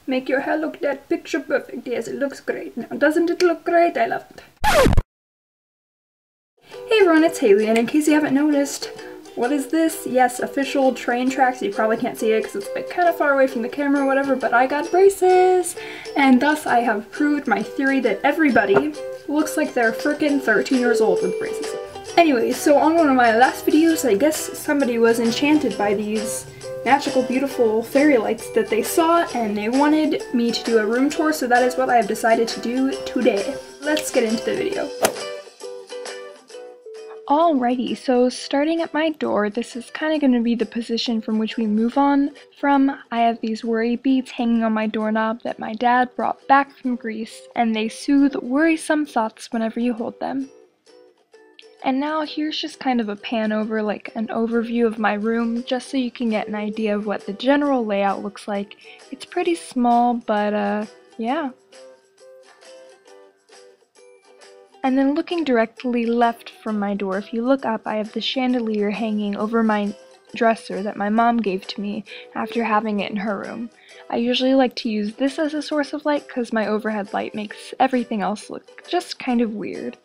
Make your hair look that picture perfect. Yes, it looks great. Now, doesn't it look great? I love it. Hey everyone, it's Haley, and in case you haven't noticed, what is this? Yes, official train tracks. You probably can't see it because it's like kind of far away from the camera or whatever, but I got braces! And thus I have proved my theory that everybody looks like they're frickin' 13 years old with braces. Anyway, so on one of my last videos, I guess somebody was enchanted by these magical, beautiful fairy lights that they saw, and they wanted me to do a room tour, so that is what I have decided to do today. Let's get into the video. Alrighty, so starting at my door, this is kind of going to be the position from which we move on from. I have these worry beads hanging on my doorknob that my dad brought back from Greece, and they soothe worrisome thoughts whenever you hold them. And now here's just kind of a pan over, like an overview of my room, just so you can get an idea of what the general layout looks like. It's pretty small, but yeah. And then looking directly left from my door, if you look up, I have the chandelier hanging over my dresser that my mom gave to me after having it in her room. I usually like to use this as a source of light because my overhead light makes everything else look just kind of weird.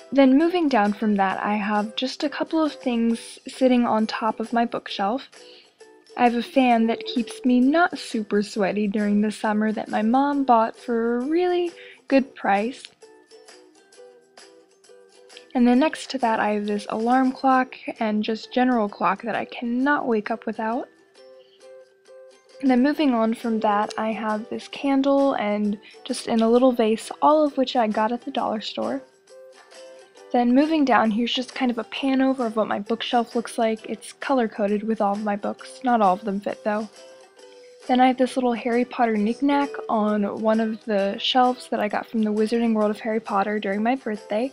Then moving down from that, I have just a couple of things sitting on top of my bookshelf. I have a fan that keeps me not super sweaty during the summer that my mom bought for a really good price. And then next to that I have this alarm clock and just general clock that I cannot wake up without. And then moving on from that, I have this candle and just in a little vase, all of which I got at the dollar store. Then moving down, here's just kind of a pan over of what my bookshelf looks like. It's color-coded with all of my books. Not all of them fit though. Then I have this little Harry Potter knick-knack on one of the shelves that I got from the Wizarding World of Harry Potter during my birthday.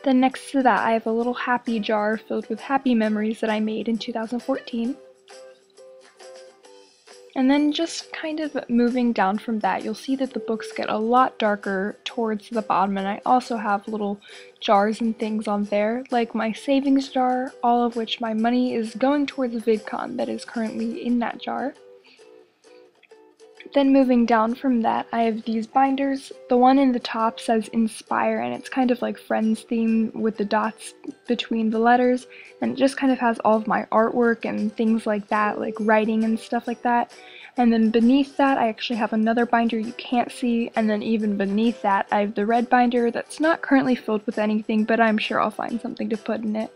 Then next to that, I have a little happy jar filled with happy memories that I made in 2014. And then just kind of moving down from that, you'll see that the books get a lot darker towards the bottom, and I also have little jars and things on there, like my savings jar, all of which my money is going towards VidCon that is currently in that jar. Then moving down from that, I have these binders. The one in the top says Inspire, and it's kind of like Friends theme with the dots between the letters, and it just kind of has all of my artwork and things like that, like writing and stuff like that. And then beneath that, I actually have another binder you can't see, and then even beneath that, I have the red binder that's not currently filled with anything, but I'm sure I'll find something to put in it.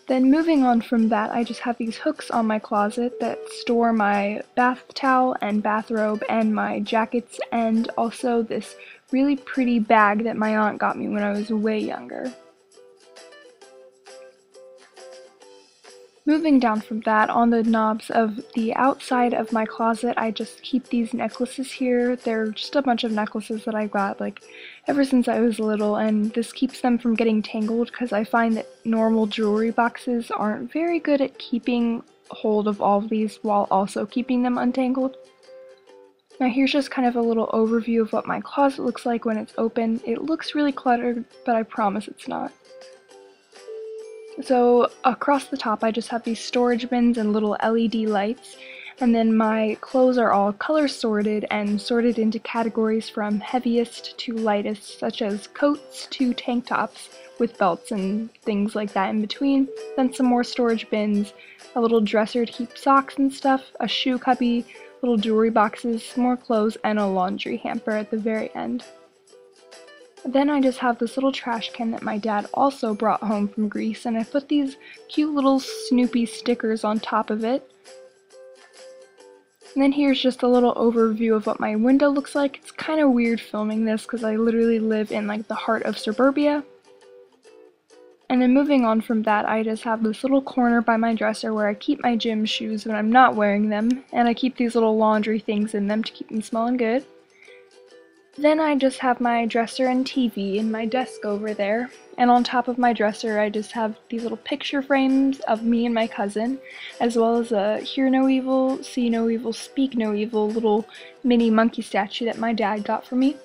Then moving on from that, I just have these hooks on my closet that store my bath towel and bathrobe and my jackets, and also this really pretty bag that my aunt got me when I was way younger. Moving down from that, on the knobs of the outside of my closet, I just keep these necklaces here. They're just a bunch of necklaces that I got like ever since I was little, and this keeps them from getting tangled because I find that normal jewelry boxes aren't very good at keeping hold of all of these while also keeping them untangled. Now here's just kind of a little overview of what my closet looks like when it's open. It looks really cluttered, but I promise it's not. So across the top I just have these storage bins and little LED lights, and then my clothes are all color sorted and sorted into categories from heaviest to lightest, such as coats to tank tops with belts and things like that in between, then some more storage bins, a little dresser to keep socks and stuff, a shoe cubby, little jewelry boxes, more clothes, and a laundry hamper at the very end. Then I just have this little trash can that my dad also brought home from Greece, and I put these cute little Snoopy stickers on top of it. And then here's just a little overview of what my window looks like. It's kind of weird filming this because I literally live in like the heart of suburbia. And then moving on from that, I just have this little corner by my dresser where I keep my gym shoes when I'm not wearing them, and I keep these little laundry things in them to keep them smelling good. Then I just have my dresser and TV and my desk over there, and on top of my dresser I just have these little picture frames of me and my cousin, as well as a Hear No Evil, See No Evil, Speak No Evil little mini monkey statue that my dad got for me.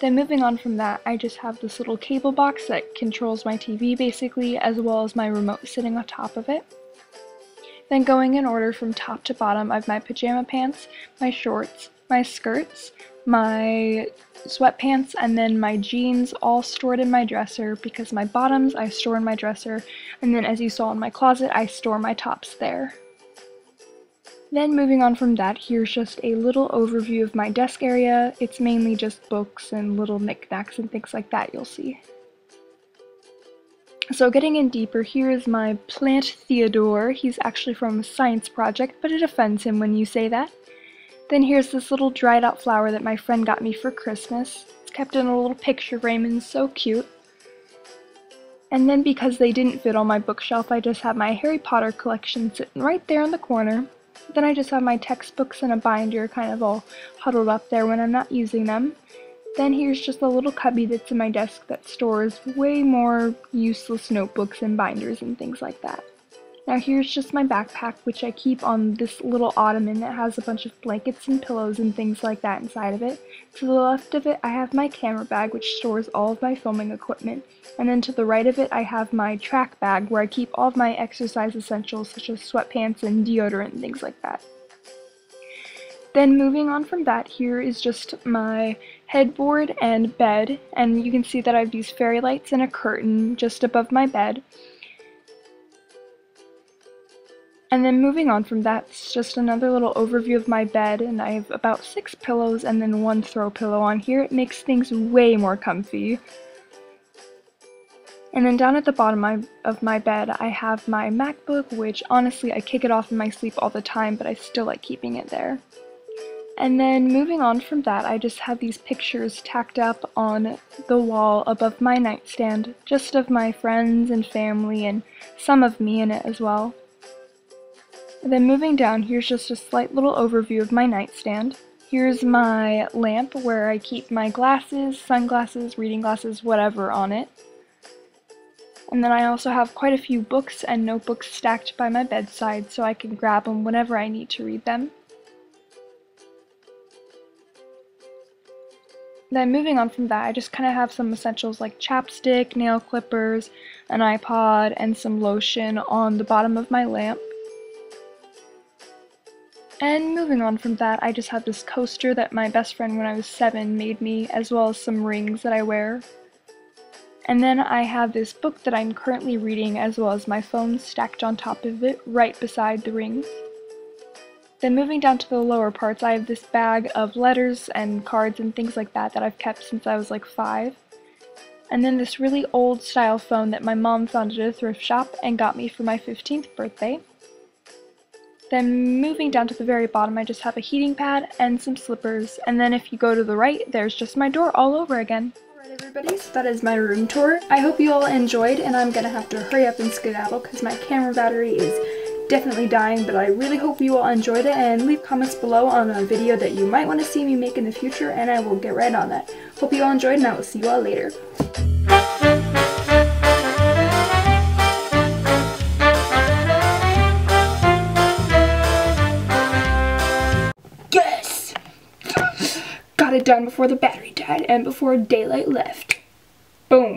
Then moving on from that, I just have this little cable box that controls my TV basically, as well as my remote sitting on top of it. Then going in order from top to bottom, I have my pajama pants, my shorts, my skirts, my sweatpants, and then my jeans all stored in my dresser because my bottoms I store in my dresser, and then as you saw in my closet, I store my tops there. Then moving on from that, here's just a little overview of my desk area. It's mainly just books and little knickknacks and things like that you'll see. So getting in deeper, here is my plant Theodore. He's actually from a science project, but it offends him when you say that. Then here's this little dried out flower that my friend got me for Christmas. It's kept in a little picture frame and so cute. And then because they didn't fit on my bookshelf, I just have my Harry Potter collection sitting right there in the corner. Then I just have my textbooks in a binder kind of all huddled up there when I'm not using them. Then here's just a little cubby that's in my desk that stores way more useless notebooks and binders and things like that. Now here's just my backpack, which I keep on this little ottoman that has a bunch of blankets and pillows and things like that inside of it. To the left of it I have my camera bag, which stores all of my filming equipment. And then to the right of it I have my track bag, where I keep all of my exercise essentials such as sweatpants and deodorant and things like that. Then moving on from that, here is just my headboard and bed, and you can see that I have these fairy lights and a curtain just above my bed. And then moving on from that, it's just another little overview of my bed, and I have about 6 pillows and then 1 throw pillow on here. It makes things way more comfy. And then down at the bottom of my bed, I have my MacBook, which honestly I kick it off in my sleep all the time, but I still like keeping it there. And then moving on from that, I just have these pictures tacked up on the wall above my nightstand, just of my friends and family and some of me in it as well. And then moving down, here's just a slight little overview of my nightstand. Here's my lamp where I keep my glasses, sunglasses, reading glasses, whatever on it. And then I also have quite a few books and notebooks stacked by my bedside so I can grab them whenever I need to read them. Then moving on from that, I just kind of have some essentials like chapstick, nail clippers, an iPod, and some lotion on the bottom of my lamp. And moving on from that, I just have this coaster that my best friend when I was 7 made me, as well as some rings that I wear. And then I have this book that I'm currently reading, as well as my phone stacked on top of it, right beside the rings. Then moving down to the lower parts, I have this bag of letters and cards and things like that that I've kept since I was like 5. And then this really old style phone that my mom found at a thrift shop and got me for my 15th birthday. Then moving down to the very bottom, I just have a heating pad and some slippers, and then if you go to the right, there's just my door all over again. Alright everybody, so that is my room tour. I hope you all enjoyed, and I'm gonna have to hurry up and skedaddle because my camera battery is definitely dying, but I really hope you all enjoyed it, and leave comments below on a video that you might want to see me make in the future, and I will get right on that. Hope you all enjoyed, and I will see you all later. Yes! Got it done before the battery died and before daylight left. Boom.